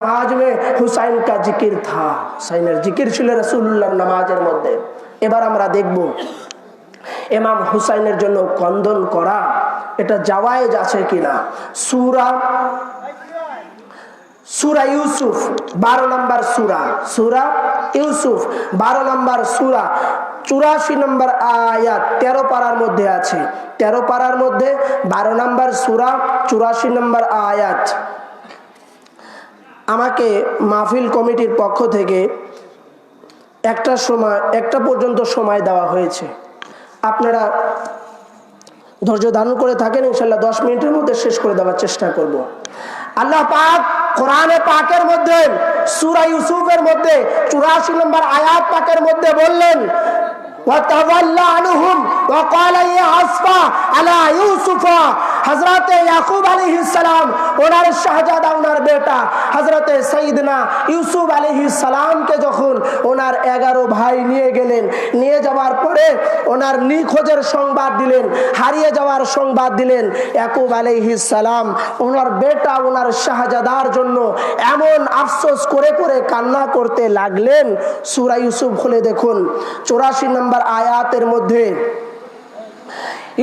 नमाज में हुसैन का जिक्र था, हुसैনের जिक्र ছিল রাসূলুল্লাহর নামাজের মধ্যে। এবার আমরা দেখব ইমাম হুসাইনের জন্য কন্দন করা এটা জায়েজ আছে কিনা। সূরা ইউসুফ 12 নম্বর সূরা ইউসুফ 12 নম্বর সূরা 84 নম্বর আয়াত 13 পারার মধ্যে আছে। 13 পারার মধ্যে 12 নম্বর সূরা 84 নম্বর আয়াত। আমাকে মাহফিল কমিটির পক্ষ থেকে একটা পর্যন্ত সময় দেওয়া হয়েছে। আপনারা ধৈর্য ধারণ করে থাকেন, ইনশাআল্লাহ 10 মিনিটের মধ্যে শেষ করে দেওয়ার চেষ্টা করব। আল্লাহ পাক কোরআনে পাকের মধ্যে সূরা ইউসুফের মধ্যে 84 নম্বর আয়াত পাকের মধ্যে বললেন ওয়াতাওয়াল্লা আনহুম ওয়া ক্বালা ইয়া আসফা আলা ইউসুফা। হযরতে ইয়াকুব আলাইহিস সালাম ওনার শাহজাদা ওনার বেটা হযরতে সাইয়েদনা ইউসুফ আলাইহিস সালামকে যখন ওনার 11 ভাই নিয়ে যাওয়ার পরে ওনার নিখোঁজের সংবাদ দিলেন, হারিয়ে যাওয়ার সংবাদ দিলেন, ইয়াকুব আলাইহিস সালাম ওনার বেটা ওনার শাহজাদার জন্য এমন আফসোস করে করে কান্না করতে লাগলেন। সূরা ইউসুফ খুলে দেখুন 84 নম্বর আয়াতের মধ্যে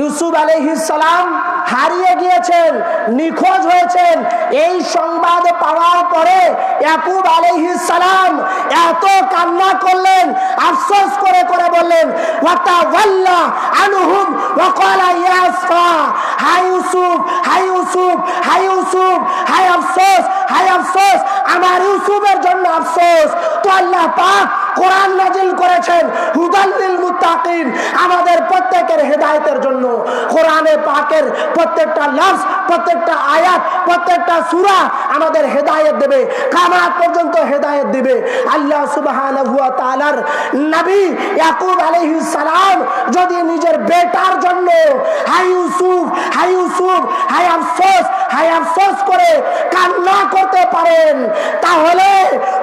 ইউসুফ আলাইহিস সালাম হারিয়ে গিয়েছেন, নিখোঁজ হয়েছেন, এই সংবাদ পাওয়ার পরে ইয়াকুব আলাইহিস সালাম এত কান্না করলেন, আফসোস করে করে বললেন ওয়াতাওয়াল্লা আনহুম ওয়া ক্বালা ইয়া আসফা। হায় ইউসুফ, হায় ইউসুফ, হায় ইউসুফ, হায় আফসোস, হায় আফসোস, আমার ইউসুফের জন্য আফসোস। তো আল্লাহ পাক কোরআন নাজিল করেছেন হুদাল লিল মুত্তাকিন, আমাদের প্রত্যেকের হেদায়েতের জন্য। কোরআনে পাকের প্রত্যেকটা লফজ, প্রত্যেকটা আয়াত, প্রত্যেকটা সূরা আমাদের হেদায়েত দেবে, কিয়ামত পর্যন্ত হেদায়েত দিবে। আল্লাহ সুবহানাহু ওয়া তাআলার নবী ইয়াকুব আলাইহিস সালাম যদি নিজের বেটার জন্য হায় ইউসুফ, হায় ইউসুফ, হায় আফসোস, হায় আফসোস করে কান্না করতে পারেন, তাহলে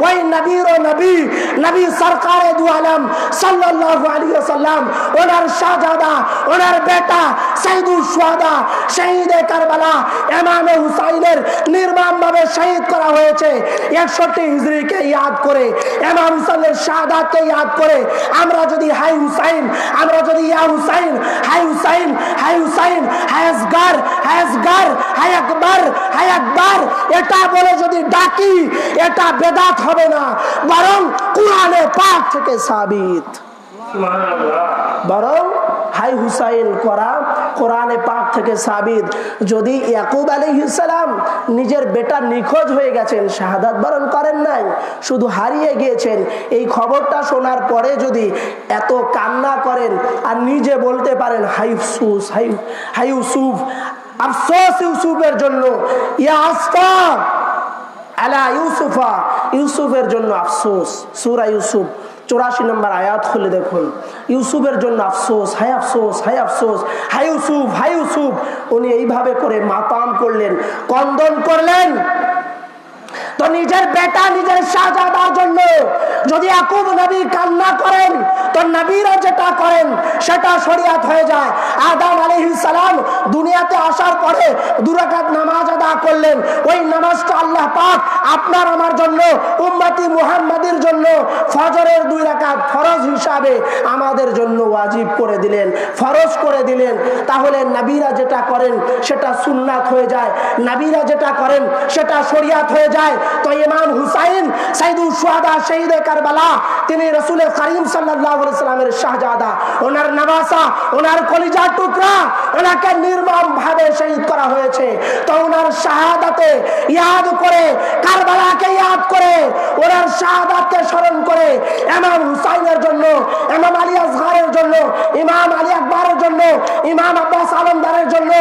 ওই নবীর নবী সরকারে দু আলম সাল্লাল্লাহু আলাইহি ওয়াসাল্লাম ওনার শাহজাদা ওনার বেটা সাইয়্যিদুশ শুহাদা শহীদে কারবালা ইমাম হুসাইনের নির্মমভাবে শহীদ করা হয়েছে 61 হিজরিকে ইয়াদ করে, ইমাম হুসাইনের শাহাদাতকে ইয়াদ করে আমরা যদি হাই হুসাইন, আমরা যদি ইয়া হুসাইন, হাই হুসাইন, হাই হুসাইন, হাই আসগার, হাই আসগার, হাই আকবর, হাই আকবর এটা বলে যদি ডাকি, এটা বেদাত হবে না, বরং কোরআনে পাক থেকে সাবিত। বরং হাই হুসাইন করা কোরআনে পাক থেকে সাবিত। যদি ইয়াকুব আলাইহিস সালাম নিজের বেটা নিখোঁজ হয়ে গেছেন, শাহাদাত বরণ করেন নাই, শুধু হারিয়ে গিয়েছেন, এই খবরটা শোনার পরে যদি এত কান্না করেন আর নিজে বলতে পারেন হাই আফসোস, হাই ইউসুফ, আফসোস ইউসুফের জন্য, ইয়া আসফা আলা ইউসুফা, ইউসুফের জন্য আফসোস। সূরা ইউসুফ 84 নম্বর আয়াত খুলে দেখুন, ইউসুফের জন্য আফসোস, হায় আফসোস, হায় আফসোস, হায় ইউসুফ, হায় ইউসুফ। উনি এইভাবে করে মাতাম করলেন, কন্দন করলেন। তো নিজের বেটা নিজের শাহজাদার জন্য যদি ইয়াকুব নবী কান্না করেন, তো নবীরা যেটা করেন সেটা শরীয়ত হয়ে যায়। আদম আলাইহিস সালাম দুনিয়াতে আসার পরে 2 রাকাত নামাজ আদা করলেন, ওই নামাজটা আল্লাহ পাক আপনার আমার জন্য, উম্মতি মুহাম্মাদের জন্য ফজরের 2 রাকাত ফরজ হিসাবে আমাদের জন্য ওয়াজিব করে দিলেন, ফরজ করে দিলেন। তাহলে নবীরা যেটা করেন সেটা সুন্নাত হয়ে যায়, নবীরা যেটা করেন সেটা শরীয়ত হয়ে যায়। তো ইমাম হুসাইন সাইয়্যিদুশ শুহাদা শহীদে কারবালা, তিনি রাসূল করিম সাল্লাল্লাহু আলাইহি সাল্লামের শাহজাদা, ওনার নওয়াসা, ওনার কলিজার টুকরা, ওনাকে নির্মম ভাবে শহীদ করা হয়েছে। তো ওনার শাহাদাতে ইয়াদ করে, কারবালাকে ইয়াদ করে, ওনার শাহাদাতকে স্মরণ করে ইমাম হুসাইনের জন্য, ইমাম আলী আসগারের জন্য, ইমাম আলী আকবরের জন্য, ইমাম আব্বাস আলমদারের জন্য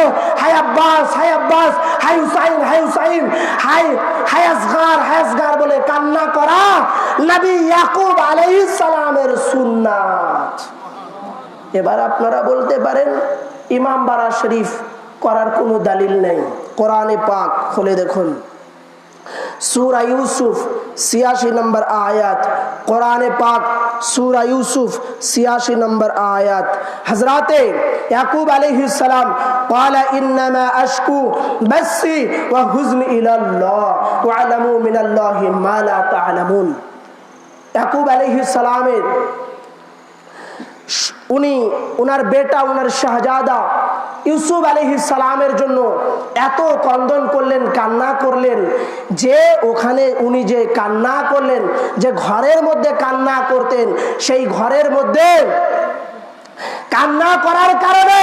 হাই আব্বাস, হাই আব্বাস, হাই হুসাইন, হাই হুসাইন, হাই হাই আসগার, হাই আসগার বলে কান্না করা নবী ইয়াকুব আলাইহিস সালামের সুন্নাত। এবার আপনারা বলতে পারেন ইমাম বারা শরীফ করার কোনো দলিল নেই। কোরআনে পাক খুলে দেখুন সূরা ইউসুফ 86 নম্বর আয়াত, কোরআনে পাক सूरा यूसुफ 86 नंबर आयत। हजराते याकूब अलैहिस्सलाम क़ाला इन्नमा अश्कू बस्सी व हुज़्नी इलल्लाह वअलमू मिनल्लाहि मा ला ता'लमून। याकूब अलैहिस्सलामेर उनार बेटा उनार शाहजादा ইউসুফ আলাইহিস সালামের জন্য এত কন্দন করলেন, কান্না করলেন, যে ওখানে উনি যে কান্না করলেন, যে ঘরের মধ্যে কান্না করতেন, সেই ঘরের মধ্যে কান্না করার কারণে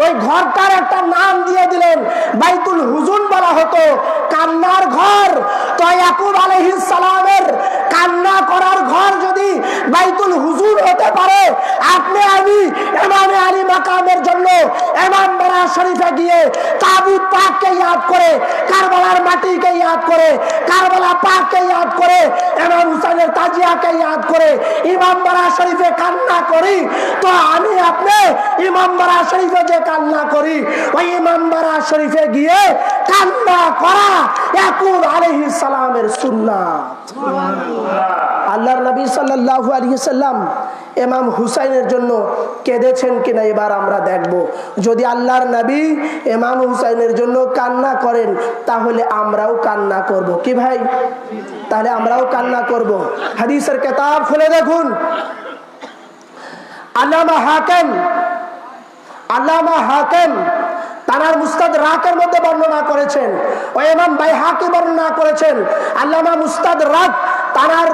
ওই ঘরটার একটা নাম দিয়ে দিলেন, বাইতুল হুজুন বলা হতো, কান্নার ঘর। তো ইয়াকুব আলাইহিস সালামের কান্না করার ঘর যদি বাইতুল হুজুর হতে পারে, আপনি আমি ইমামে আলী মাকামের জন্য ইমামবাড়া শরীফে গিয়ে তাবুত পাককে ইয়াদ করে, কারবালার মাটিকে ইয়াদ করে, কারবালা পাককে ইয়াদ করে, ইমাম হুসাইনের তাজিয়াকে ইয়াদ করে ইমামবাড়া শরীফে কান্না করি, তো আমি আপনি ইমামবাড়া শরীফে যে কান্না করি, ওই ইমামবাড়া শরীফে গিয়ে কান্না করা ইয়াকুব আলাইহিস সালামের সুন্নাত। আল্লাহর নবী সাল্লাল্লাহু আলাইহি সাল্লাম ইমাম হুসাইনের জন্য কেঁদেছেন কিনা এবার আমরা দেখব। যদি আল্লাহর নবী ইমাম হুসাইনের জন্য কান্না করেন, তাহলে আমরাও কান্না করব। কি ভাই? তাহলে আমরাও কান্না করব। হাদিসের কিতাব খুলে দেখুন, আল্লামা হাকিম তানার মুস্তাদরাকের মধ্যে বর্ণনা করেছেন, ও ইমাম বাইহাকি বর্ণনা করেছেন। আল্লামা মুস্তাদরাক তানার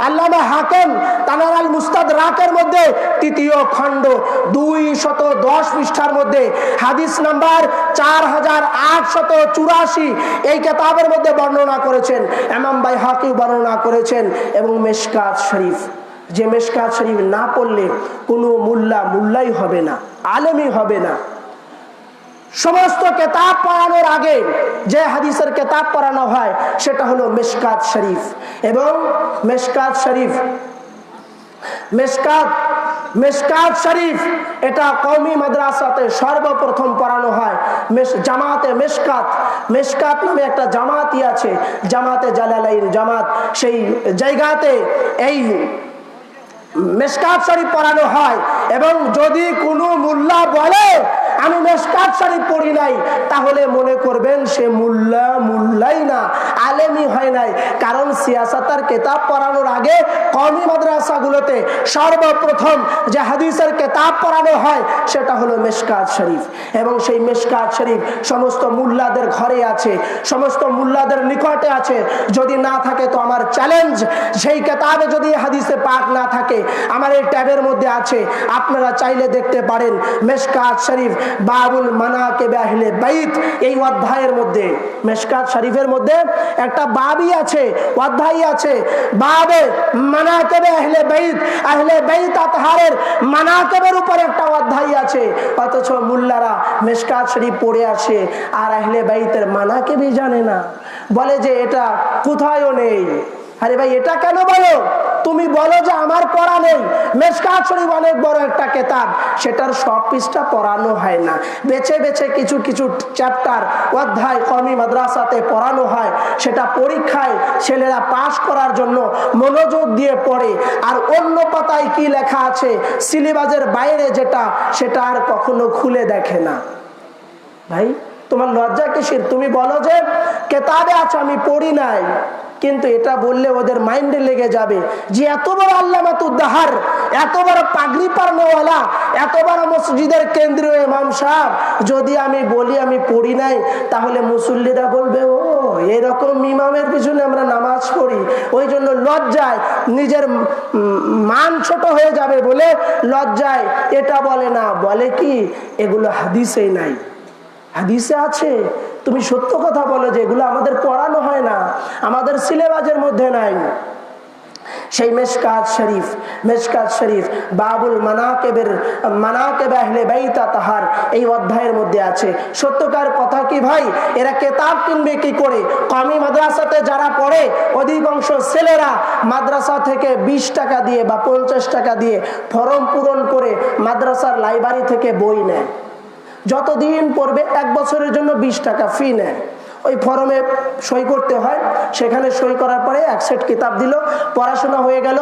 আল্লামা হাকিম তানার আল মুস্তাদরাকের মধ্যে 3য় খণ্ড 210 পৃষ্ঠার মধ্যে হাদিস নাম্বার 4884 এই কিতাবের মধ্যে বর্ণনা করেছেন। ইমাম বাইহাকি বর্ণনা করেছেন। এবং মিশকাত শরীফ, যে মিশকাত শরীফ না পড়লে কোনো মুল্লাই হবে না, আলেমই হবে না। সমস্ত কিতাব পড়ানোর আগে যে হাদিসের কিতাব পড়ানো হয় সেটা হলো মিশকাত শরীফ। এবং মিশকাত শরীফ এটা কওমি মাদ্রাসাতে সর্বপ্রথম পড়ানো হয়। জামাতে মিশকাত নামে একটা জামাতই আছে, জামাতে জালালাইন জামাত, সেই জায়গাতে এই মিশকাত শরীফ পড়ানো হয়। এবং যদি কোনো মুল্লা বলে আমি মিশকাত শরীফ পড়ি নাই, তাহলে মনে করবেন সে মুল্লাই না, আলেমই হয় নাই। কারণ সিয়াসাতার কিতাব পড়ানোর আগে কওমি মাদ্রাসাগুলোতে সর্বপ্রথম যে হাদিসের কিতাব পড়ানো হয় সেটা হলো মিশকাত শরীফ। এবং সেই মিশকাত শরীফ সমস্ত মুল্লাদের ঘরে আছে, সমস্ত মুল্লাদের নিকটে আছে। যদি না থাকে তো আমার চ্যালেঞ্জ, সেই কিতাবে যদি হাদিসে পাক না থাকে, আমার এই ট্যাবের মধ্যে আছে, আপনারা চাইলে দেখতে পারেন। মিশকাত শরীফ বাবুল মানাকিব আহলে বাইত, এই অধ্যায়ের মধ্যে মিশকাত শরীফের মধ্যে একটা বাবই আছে, অধ্যায় আছে, বাবে মানাকিব আহলে বাইত আতহারের মানাকিবের উপর একটা অধ্যায় আছে। অথচ মুল্লারা মিশকাত শরীফ পড়ে আসে আর আহলে বাইতের মানাকিবই জানে না, বলে যে এটা কোথায়ও নেই। আরে ভাই, এটা কেন বলো? তুমি বলো যে আমার পড়া নেই। মিশকাত শরীফ অনেক বড় একটা কিতাব, সেটার সব পৃষ্ঠা পড়ানো হয় না, বেছে বেছে কিছু কিছু চ্যাপ্টার অধ্যায় কওমি মাদ্রাসাতে পড়ানো হয়। সেটা পরীক্ষায় ছেলেরা পাশ করার জন্য মনোযোগ দিয়ে পড়ে। আর অন্য পাতায় কি লেখা আছে সিলেবাসের বাইরে যেটা, সেটা আর কখনো খুলে দেখে না। ভাই, তোমার লজ্জা কিসের? তুমি বলো যে কিতাবে আছে, আমি পড়ি নাই। কিন্তু এটা বললে ওদের মাইন্ডে লেগে যাবে যে এত বড় আল্লামাতুদ্দাহার, এত বড় পাগড়ি পারনেওয়ালা, এত বড় মসজিদের কেন্দ্রীয় ইমাম সাহেব, যদি আমি বলি আমি পড়ি নাই, তাহলে মুসল্লিরা বলবে ও এরকম ইমামের পিছনে আমরা নামাজ পড়ি। ওই জন্য লজ্জায় নিজের মান ছোট হয়ে যাবে বলে লজ্জায় এটা বলে না। বলে কি এগুলো হাদিসেই নাই, হাদিসে আছে। তুমি সত্য কথা বলো যে এগুলো আমাদের পড়ানো হয় না, আমাদের সিলেবাসের মধ্যে নাই। সেই মিশকাত শরীফ বাবুল মানাকিব আহলে বাইত আতহার এই অধ্যায়ের মধ্যে আছে। সত্যকার কথা কি ভাই, এরা কিতাব কিনবে কি করে? কওমি মাদ্রাসাতে যারা পড়ে অধিকাংশ ছেলেরা মাদ্রাসা থেকে 20 টাকা দিয়ে বা 50 টাকা দিয়ে ফর্ম পূরণ করে মাদ্রাসার লাইব্রেরি থেকে বই নেয়। যতদিন পড়বে 1 বছরের জন্য 20 টাকা ফি নেয়। ওই ফর্মে সই করতে হয়, সেখানে সই করার পরে এক সেট কিতাব দিল, পড়াশোনা হয়ে গেল,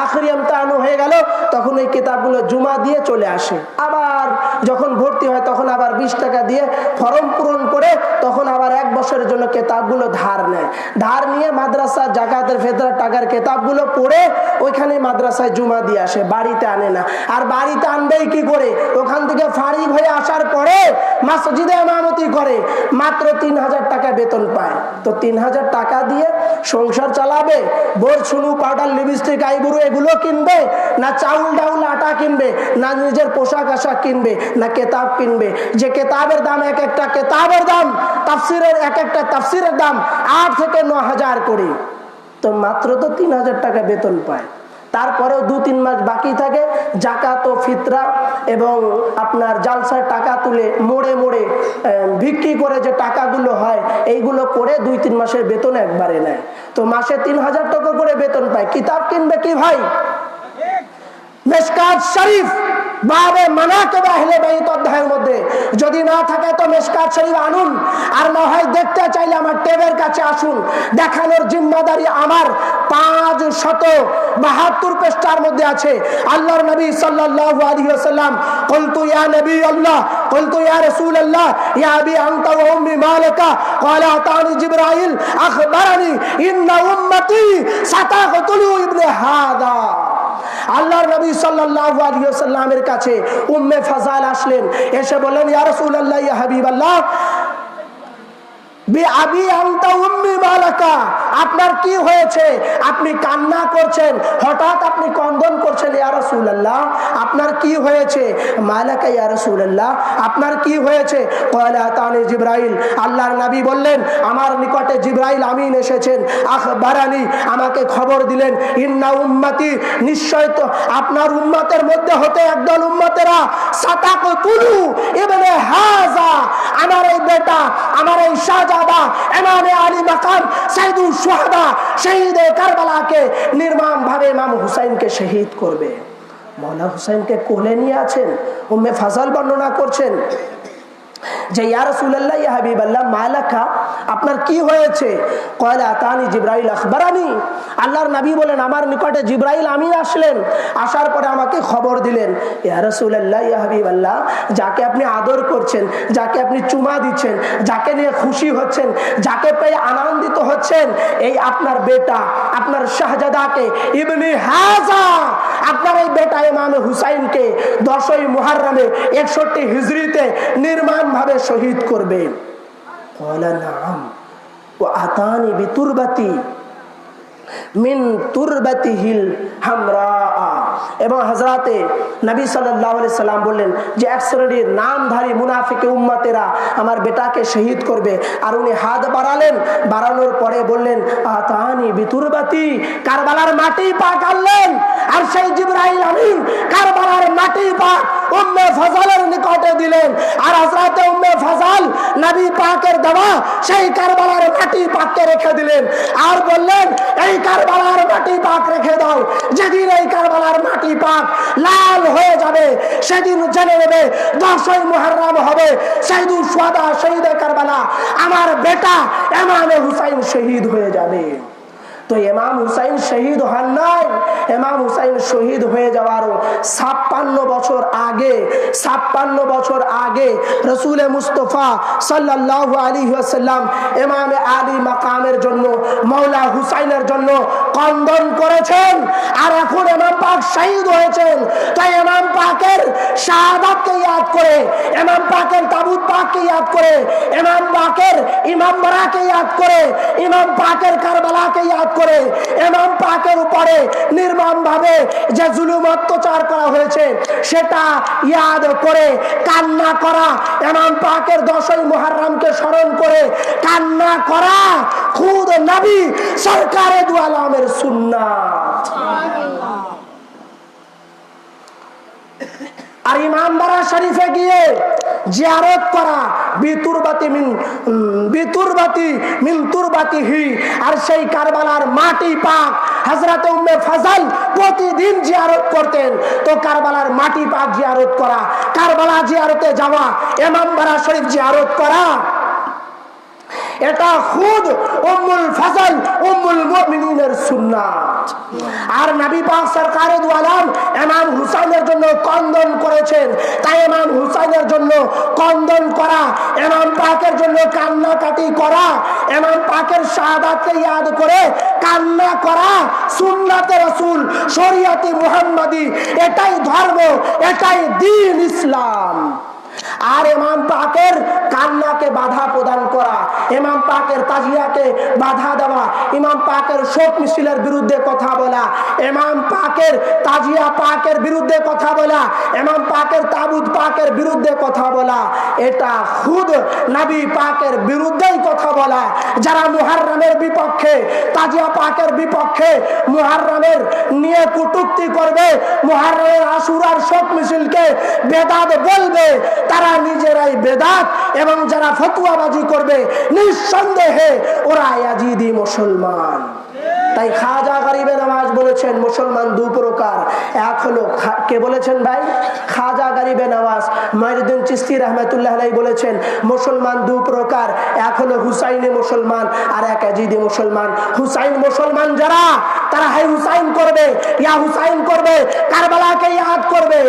আখরি ইমতিহান হয়ে গেল, তখন ওই কিতাবগুলো জমা দিয়ে চলে আসে। আবার যখন ভর্তি হয় তখন আবার 20 টাকা দিয়ে ফর্ম পূরণ করে তখন আবার 1 বছরের জন্য কিতাবগুলো ধার নেয়। ধার নিয়ে মাদ্রাসা জাকাতের ফেতরার টাকার কিতাবগুলো পড়ে ওইখানে মাদ্রাসায় জমা দিয়ে আসে, বাড়িতে আনে না। আর বাড়িতে আনবেই কি করে? ওখান থেকে ফারিগ হয়ে আসার পরে মসজিদে ইমামতি করে, মাত্র 3000 টাকা বেতন পায়। তো 3000 টাকা দিয়ে সংসার চালাবে? বোর ছুনু পাউডার লিপস্টিক আইবুড়ো এগুলো কিনবে, না চাউল ডাউল আটা কিনবে, না নিজের পোশাক আশাক কিনবে, না কেতাব কিনবে? যে কেতাবের দাম, এক একটা কেতাবের দাম, তাফসিরের এক একটা তাফসিরের দাম 8 থেকে 9000 করে। তো মাত্র তো 3000 টাকা বেতন পায়। তারপরেও 2-3 মাস বাকি থাকে, জাকাত ও ফিতরা এবং আপনার জালসার টাকা তুলে মোড়ে মোড়ে বিক্রি করে যে টাকাগুলো হয় এইগুলো করে 2-3 মাসের বেতন একবারে নেয়। তো মাসে 3000 টাকা করে বেতন পায়, কিতাব কিনবে কি ভাই? মিশকাত শরীফ বাবে মানাকিব আহলে বাইত অধ্যায়ের মধ্যে যদি না থাকে তো মিশকাত শরীফ আনুন, আর না হয় দেখতে চাইলে আমার টেবের কাছে আসুন, দেখানোর জিম্মাদারি আমার। 572 পৃষ্ঠার মধ্যে আছে। আল্লাহর নবী সাল্লাল্লাহু আলাইহি ওয়াসাল্লাম কুলতু ইয়া নবী আল্লাহ, কুলতু ইয়া রাসূলুল্লাহ, ইয়া আবি আনতা ওয়া উম্মি মালাকা, ক্বালা আতানি জিবরাইল আখবারানি ইন্না উম্মতি সাতাকতুলু ইবনে হাদা। আল্লাহর নবী সাল্লাল্লাহু আলাইহি ওয়াসাল্লামের কাছে উম্মে ফাজাল আসলেন, এসে বললেন, ইয়া রাসূলুল্লাহ, ইয়া হাবিবাল্লাহ, বিআবি আনতা উম্মি মালাকা, আপনার কি হয়েছে? আপনি কান্না করছেন, হঠাৎ আপনি ক্রন্দন করছেন। ইয়া রাসূলুল্লাহ, আপনার কি হয়েছে? মালাকা ইয়া রাসূলুল্লাহ, আপনার কি হয়েছে? ক্বালা আতানি জিবরাইল, আল্লাহর নবী বললেন, আমার নিকটে জিবরাইল আমিন এসেছেন, আখবারানি, আমাকে খবর দিলেন, ইন্না উম্মতি, নিশ্চয় তো আপনার উম্মতের মধ্যে হতে একদল উম্মতেরা সাতাকতুলু ইবনে হাযা, আমার এই বেটা, আমার এই শাহজাদা ইমামে আলী মাকাম সাইয়্যিদুশ শুহাদা শহীদে কারবালাকে নির্মম ভাবে ইমাম হুসাইনকে শহীদ করবে। মওলা হুসাইনকে কোলে নিয়ে আছেন, উম্মে ফাজাল বর্ণনা করছেন যে ইয়া রাসূলুল্লাহ, ইয়া হাবিবাল্লাহ, মালাকা, আপনার কি হয়েছে? ক্বালা আতানি জিবরাইল আখবারানি, আল্লাহর নবী বলেন, আমার নিকটে জিবরাইল আমিন আসলেন, আসার পরে আমাকে খবর দিলেন, ইয়া রাসূলুল্লাহ, ইয়া হাবিবাল্লাহ, যাকে আপনি আদর করছেন, যাকে আপনি চুমা দিচ্ছেন, যাকে নিয়ে খুশি হচ্ছেন, যাকে পেয়ে আনন্দিত হচ্ছেন, এই আপনার বেটা, আপনার শাহজাদাকে ইবনে হাযা, আপনার এই বেটা ইমাম হুসাইনকে 10ই মুহররমে 61 হিজরিতে নির্মম ভাবে শহীদ করবে। ক্বালা নাআম ওয়া আতানি বিতুরবাতি মিন তুরবাতিহিল হামরা, এবং হযরতে নবী সাল্লাল্লাহু আলাইহি সাল্লাম বললেন যে এক শ্রেণীর নামধারী মুনাফিক উম্মতেরা আমার বেটাকে শহীদ করবে। আর উনি হাত বাড়ালেন, বাড়ানোর পরে বললেন, আতানি বিতুরবাতি, কারবালার মাটি পাক আনলেন। আর সেই জিবরাইল আমিন কারবালার মাটি পাক উম্মে ফাজালের নিকটে দিলেন। আর হযরতে উম্মে ফাজাল নবী পাকের দেওয়া সেই কারবালার মাটি পাককে রেখে দিলেন, আর বললেন, এই কারবালার মাটি পাক রেখে দাও, যেদিন এই কারবালার মাটি পাক লাল হয়ে যাবে সেদিন জেনে নেবে 10ই মুহররম হবে সাইয়্যিদুশ শুহাদা শহীদে কারবালা, আমার বেটা ইমামে হুসাইন শহীদ হয়ে যাবে। তো ইমাম হুসাইন শহীদ হন নাই, ইমাম হুসাইন শহীদ হয়ে যাওয়ারও 56 বছর আগে রাসূল মুস্তাফা সাল্লাল্লাহু আলাইহি ওয়াসাল্লাম ইমামে আলী মাকামের জন্য, মাওলা হুসাইনের জন্য ক্রন্দন করেছেন। আর এখন ইমাম পাক শহীদ হয়েছেন, তাই ইমাম পাকের শাহাদাতকে ইয়াদ করে, ইমাম পাকের তাবুত পাককে ইয়াদ করে, ইমাম পাকের ইমামবাড়াকে ইয়াদ করে, ইমাম পাকের কারবালাকে ইয়াদ করে, ইমাম পাকের উপরে নির্মম ভাবে যে জুলুম অত্যাচার করা হয়েছে সেটা ইয়াদ করে কান্না করা, ইমাম পাকের 10ই মুহররমকে স্মরণ করে কান্না করা খুদ নবী সরকারে দু আলমের সুন্নাত। আর ইমামবাড়া শরীফে গিয়ে জিয়ারত করা, বিতুরবাতি মিন তুরবাতিহি, আর সেই কারবালার মাটি পাক হযরত উম্মে ফাজাল প্রতিদিন জিয়ারত করতেন। তো কারবালার মাটি পাক জিয়ারত করা, কারবালা জিয়ারতে যাওয়া, ইমামবাড়া শরীফ জিয়ারত করা, এটা খুদ উম্মুল ফজল উম্মুল মুমিনিনের সুন্নাত। আর নবী পাক সরকারে দু আলম ইমাম হুসাইনের জন্য কন্দন করেছেন। তাই ইমাম হুসাইনের জন্য কন্দন করা, ইমাম পাকের জন্য কান্নাকাটি করা, ইমাম পাকের শাহাদাতকে ইয়াদ করে কান্না করা সুন্নাতে রাসূল, শরীয়তে মুহাম্মাদি, এটাই ধর্ম, এটাই দ্বীন ইসলাম। আর ইমাম পাকের কান্নাকে বাধা প্রদান করা, ইমাম পাকের তাজিয়াকে বাধা দেওয়া, ইমাম পাকের শোক মিছিলের বিরুদ্ধে কথা বলা, ইমাম পাকের তাজিয়া পাকের বিরুদ্ধে কথা বলা, ইমাম পাকের তাবুত পাকের বিরুদ্ধে কথা বলা, এটা খুদ নবী পাকের বিরুদ্ধেই কথা বলা। যারা মুহররমের বিপক্ষে, তাজিয়া পাকের বিপক্ষে, মুহররমের নিয়ে কটূক্তি করবে, মুহররমের আশুরার শোক মিছিলকে বেদাত বলবে, তারা নিজেরাই বেদাত। এবং যারা ফতোয়াবাজি করবে নিঃসন্দেহে ওরা ইয়াজিদি মুসলমান। তাই খাজা গরিবে নওয়াজ বলেছেন মুসলমান দু প্রকার। এক হলো, কে বলেছেন ভাই? খাজা গরিবে নওয়াজ। মুঈনুদ্দিন চিশতি রাহমাতুল্লাহ আলাইহি বলেছেন মুসলমান দু প্রকার, এক হলো হুসাইনি মুসলমান আর এক ইয়াজিদি মুসলমান। হুসাইন মুসলমান যারা, তারা হাই হুসাইন করবে, ইয়া হুসাইন করবে, কারবালাকে ইয়াদ করবে।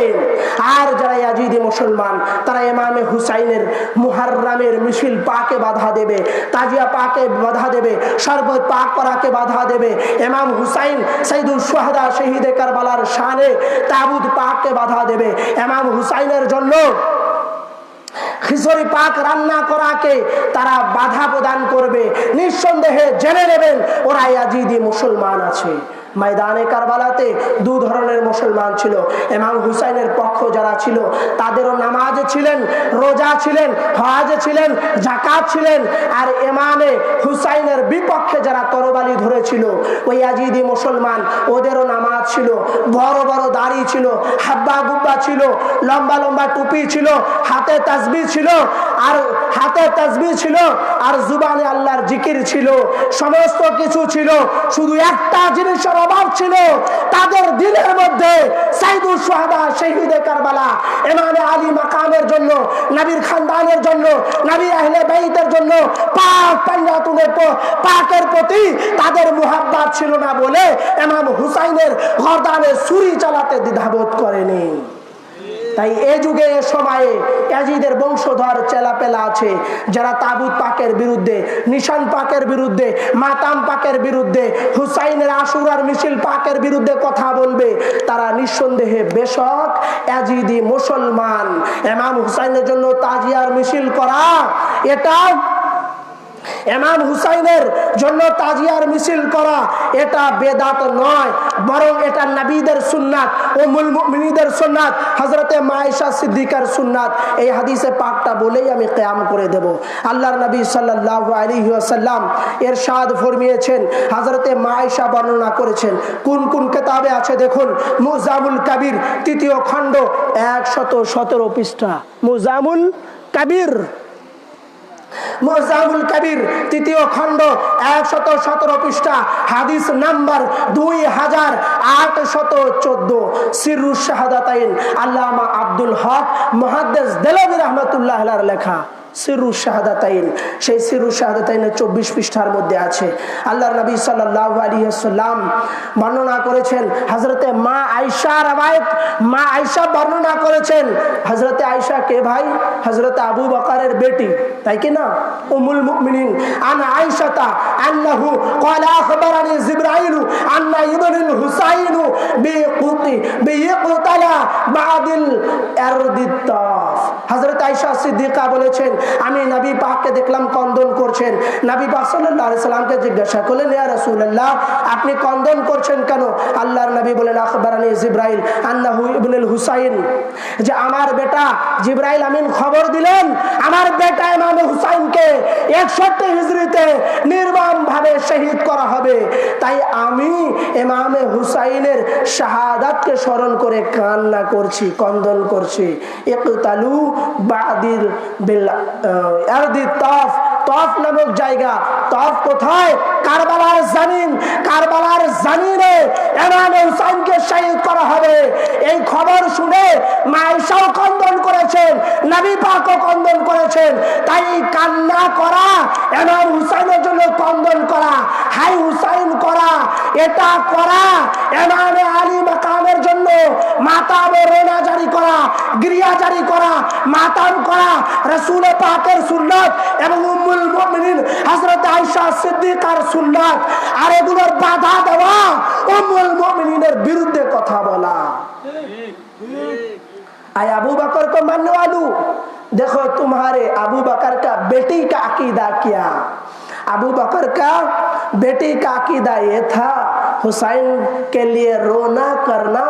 আর যারা ইয়াজিদি মুসলমান, তারা ইমামে হুসাইনের মুহররমের মিছিল পাকে বাধা দেবে, তাজিয়া পাকে বাধা দেবে, শরবত পাক করাকে বাধা দেবে, ইমাম হুসাইন সাইয়্যিদুল শুহাদা শহীদে কারবালার শানে তাবুত পাককে বাধা দেবে, ইমাম হুসাইনের জন্য খিচুড়ি পাক রান্না করাকে তারা বাধা প্রদান করবে। নিঃসন্দেহে জেনে নেবেন ওরা ইয়াজিদি মুসলমান আছে। ময়দানে কারবালাতে দু ধরনের মুসলমান ছিল। ইমাম হুসাইনের পক্ষ যারা ছিল তাদেরও নামাজ ছিলেন, রোজা ছিলেন, হজ ছিলেন, যাকাত ছিলেন। আর ইমামে হুসাইনের বিপক্ষে যারা তরবারি ধরেছিল ওই ইয়াজিদি মুসলমান, ওদেরও নামাজ ছিল, বড় বড় দাড়ি ছিল, হাব্বা গুব্বা ছিল, লম্বা লম্বা টুপি ছিল, হাতে তাসবিহ ছিল, আর হাতে তাসবিহ ছিল, আর জুবানে আল্লাহর জিকির ছিল, সমস্ত কিছু ছিল। শুধু একটা জিনিসের অভাব ছিল, তাদের দিলের মধ্যে সাইয়্যিদুল শুহাদা শহীদে কারবালা ইমামে আলী মাকামের জন্য, নবীর খানদানের জন্য, নবী আহলে বাইতের জন্য, পাক পাঞ্জাতুনের পাকের প্রতি তাদের মুহাব্বত ছিল না বলে ইমাম হুসাইনের গর্দানে ছুরি চালাতে দ্বিধাবোধ করেনি। তাই এ যুগে এ সময়ে ইয়াজিদের বংশধর চেলাপেলা আছে যারা তাবুত পাকের বিরুদ্ধে, নিশান পাকের বিরুদ্ধে, মাতাম পাকের বিরুদ্ধে, হুসাইনের আশুরার মিছিল পাকের বিরুদ্ধে কথা বলবে। তারা নিঃসন্দেহে বেশক ইয়াজিদি মুসলমান। ইমাম হুসাইনের জন্য তাজিয়ার মিছিল করা, এটা ইমাম হুসাইনের জন্য তাজিয়ার মিছিল করা, এটা বেদাত নয়, বরং এটা নবীদের সুন্নাত, উম্মুল মুমিনিনের সুন্নাত, হযরতে মা আয়েশা সিদ্দিকার সুন্নাত। এই হাদিসে পাকটা বলেই আমি কিয়াম করে দেব। আল্লাহর নবী সাল্লাল্লাহু আলাইহি ওয়াসাল্লাম ইরশাদ ফরমিয়েছেন, হযরতে মা আয়েশা বর্ণনা করেছেন। কোন কোন কিতাবে আছে দেখুন, মুজামুল কবির ৩য় খণ্ড ১১৭ পৃষ্ঠা। মুজামুল কবির, মুজামুল কবির ৩য় খণ্ড ১১৭ পৃষ্ঠা, হাদিস নাম্বার ২৮১৪। সিররুশ শাহাদাতাইন, আল্লামা আব্দুল হক মুহাদ্দিস দেলভী রাহমাতুল্লাহ আলাইহির লেখা সিররুশ শাহাদাতাইন। সেই সিররুশ শাহাদাতাইনের ২৪ পৃষ্ঠার মধ্যে আছে আল্লাহর নবী সাল্লাল্লাহু আলাইহি ওয়াসাল্লাম বর্ণনা করেছেন, হযরতে মা আয়েশা রওয়ায়াত, মা আয়েশা বর্ণনা করেছেন। হযরতে আয়েশা কে ভাই? হযরতে আবু বকরের বেটি, তাই কি না? উম্মুল মুমিনিন আন আয়েশাতা আন্নাহু ক্বালা আখবারানি জিবরাইল আন্না ইবনুল হুসাইন বিইকতালা বাদিল আরদিতাফ। হযরতে আয়েশা সিদ্দিকা বলেছেন, আমি নবী পাককে দেখলাম কন্দন করছেন। নবী পাক সাল্লাল্লাহু আলাইহি সাল্লামকে জিজ্ঞাসা করলেন, ইয়া রাসূলুল্লাহ, আপনি কন্দন করছেন কেন? আল্লাহর নবী বলেন, আখবারানি জিবরাইল আন্নাহু ইবনুল হুসাইন, যে আমার বেটা জিবরাইল আমিন খবর দিলেন আমার বেটা ইমাম হুসাইনকে 61 হিজরিতে নির্মমভাবে শহীদ করা হবে। তাই আমি ইমাম হুসাইনের শাহাদাতকে স্মরণ করে কান্না করছি, কন্দন করছি। ইকতালু বাদিল বিল আরদি তাফ, তাফ নামক জায়গা। তাফ কোথায়? কারবালার জমিন, কারবালার জমিনে ইমাম হুসাইনকে শহীদ করা হবে। এই খবর শুনে মা আয়েশাও কন্দন করেছেন, নবী পাকও কন্দন করেছেন। তাই কান্না করা, ইমাম হুসাইনের জন্য কন্দন করা, হাই হুসাইন করা, এটা করা ইমামে আলী মাকামের জন্য মাতাম রোনা জারি করা, গিরিয়া জারি করা, মাতাম করা রাসূল পাকের সুন্নাত এবং উম্মুল মুমিনিন হযরত আয়েশা সিদ্দিকার সুন্নাত। আর এগুলোর বাধা দেওয়া, উম্মুল মুমিনিনের বিরুদ্ধে কথা বলা। आए अबू बकर को मानने वालों, देखो तुम्हारे अबू बकर का बेटी का अकीदा क्या। अबू बकर का बेटी का अकीदा ये था, हुसैन के लिए रोना करना,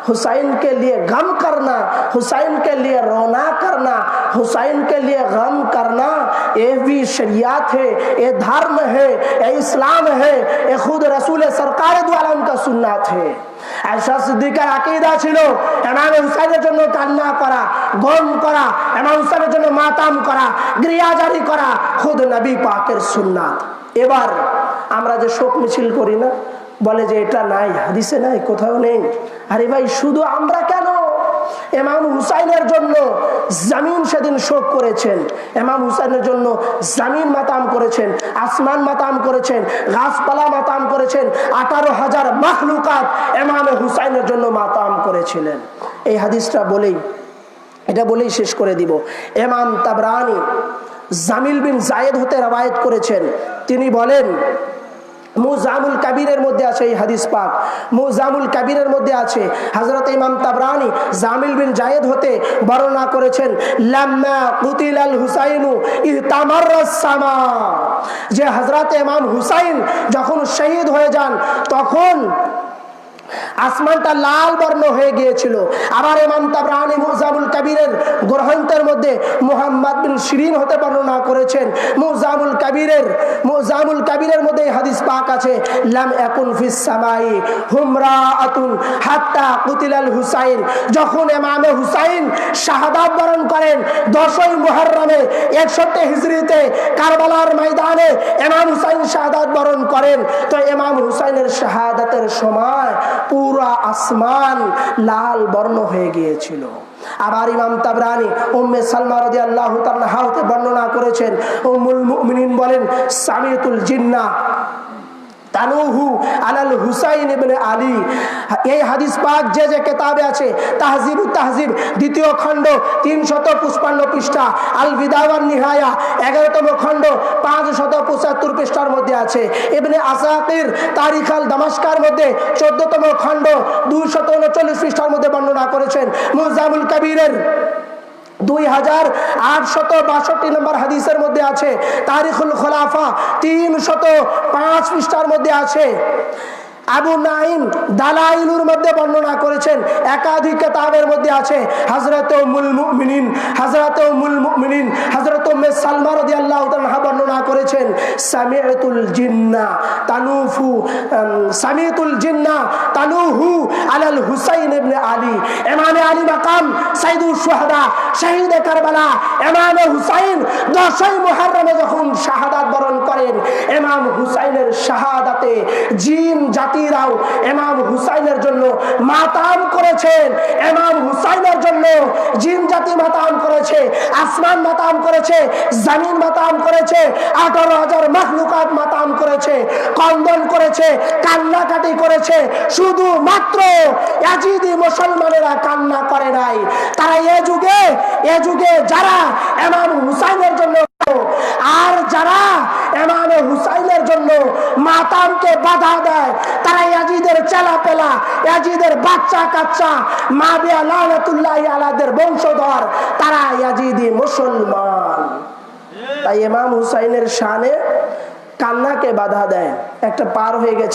हुसैन के लिए गम करना, हुसैन के लिए रोना करना, हुसैन के लिए गम करना, ये भी शरीयत है, ये धर्म है, ये इस्लाम है, ये खुद रसूल सरकार दो आलम का सुन्नत है। আয়েশা সিদ্দিকার আকীদা ছিল ইমাম হুসাইনের জন্য কান্না করা, গম করা, ইমাম হুসাইনের জন্য মাতাম করা, গিরিয়া জারি করা খুদ নবী পাকের সুন্নাত। এবার আমরা যে শোক মিছিল করি না, বলে যে এটা নাই, হাদিসে নাই, কোথাও নেই। আরে ভাই, শুধু আমরা কেন, ইমাম হুসাইনের জন্য জমিন সেদিন শোক করেছেন, ইমাম হুসাইনের জন্য জমিন মাতাম করেছেন, আসমান মাতাম করেছেন, গাছপালা মাতাম করেছেন, 18,000 মাখলুকাত ইমাম হুসাইনের জন্য মাতাম করেছিলেন। এই হাদিসটা বলেই, এটা বলেই শেষ করে দিব। ইমাম তাবরানি জামিল বিন জায়েদ হতে রওয়ায়াত করেছেন, তিনি বলেন, মুজামুল কাবিরের মধ্যে আছে এই হাদিস পাক, মুজামুল কাবিরের মধ্যে আছে। হযরত ইমাম তাবরানি জামিল বিন জায়েদ হতে বর্ণনা করেছেন, লাম্মা কুতিলাল হুসাইনু ইহতামাররাস সামা, যে হযরত ইমাম হুসাইন যখন শহীদ হয়ে যান তখন আসমানটা লাল বর্ণ হয়ে গিয়েছিল। আবার ইমাম তাবরানি মুজামুল কাবিরের গ্রন্থের মধ্যে মুহাম্মদ বিন শিরিন হতে বর্ণনা করেছেন, মুজামুল কাবিরের মধ্যে হাদিস পাক আছে, লাম ইয়াকুন ফিস সামাই হুমরাআতুন হাত্তা কুতিলাল হুসাইন, যখন ইমাম হুসাইন শাহাদাত বরণ করেন 10ই মুহররমে 61 হিজরিতে কারবালার ময়দানে ইমাম হুসাইন শাহাদাত বরণ করেন, তো ইমাম হুসাইনের শাহাদাতের সময় পুরা আসমান লাল বর্ণ হয়ে গিয়েছিল। আবার ইমাম তাবরানি উম্মে সালমা রাদিয়াল্লাহু তাআলা হতে বর্ণনা করেছেন, উম্মুল মুমিনিন বলেন, সামিতুল জিন্নাহ তানুহু আলাল হুসাইন ইবনে আলী। এই হাদিস পাক যে যে কিতাবে আছে, তাহজিবুত তাহজিব 2য় খণ্ড 355 পৃষ্ঠা, আল বিদায়া ওয়ান নিহায়া 11তম খণ্ড 575 পৃষ্ঠার মধ্যে আছে। ইবনে আসাকির তারিখ আল দামাশকার মধ্যে 14তম খণ্ড 239 পৃষ্ঠার মধ্যে বর্ণনা করেছেন। মুজামুল কাবিরের 2862 নম্বর হাদিসের মধ্যে আছে। তারিখুল খোলাফা 305 পৃষ্ঠার মধ্যে আছে। আবু নাঈম দালাইলুর মধ্যে বর্ণনা করেছেন, একাধিক কিতাবের মধ্যে আছে। হযরত উম্মুল মুমিনিন হযরত উম্মে সালমা রাদিয়াল্লাহু তাআলা বর্ণনা করেছেন, সামিতুল জিন্না তানুহু আলাল হুসাইন ইবনে আলী। ইমাম আলী মাকাম সাইয়্যিদুশ শুহাদা, শহীদ কারবালা ইমাম হুসাইন 10ই মুহররমে যখন শাহাদাত বরণ করেন, ইমাম হুসাইনের শাহাদাতে জিন জাতিরাও ইমাম হুসাইনের জন্য মাতাম করেছেন। ইমাম হুসাইনের জন্য জিন জাতি মাতাম করেছে, আসমান মাতাম করেছে, জমিন মাতাম করেছে, 18,000 মাখলুকাত মাতাম করেছে, কন্দন করেছে, কান্নাকাটি করেছে। শুধুমাত্র ইয়াজিদি মুসলমানেরা কান্না করে নাই, তারা এ যুগে যারা ইমাম হুসাইনের জন্য আর যারা ইমাম হুসাইনের জন্য মাতামকে বাধা দেয়, তারা ইয়াজিদের চেলাপেলা, ইয়াজিদের বাচ্চা কাচ্চা, মাবিয়া লানাতুল্লাহি আলাইহির বংশধর, তারা ইয়াজিদি মুসলমান। তাই ইমাম হুসাইনের শানে কান্নাকে বাধা দেয়। একটা পার হয়ে গেছে।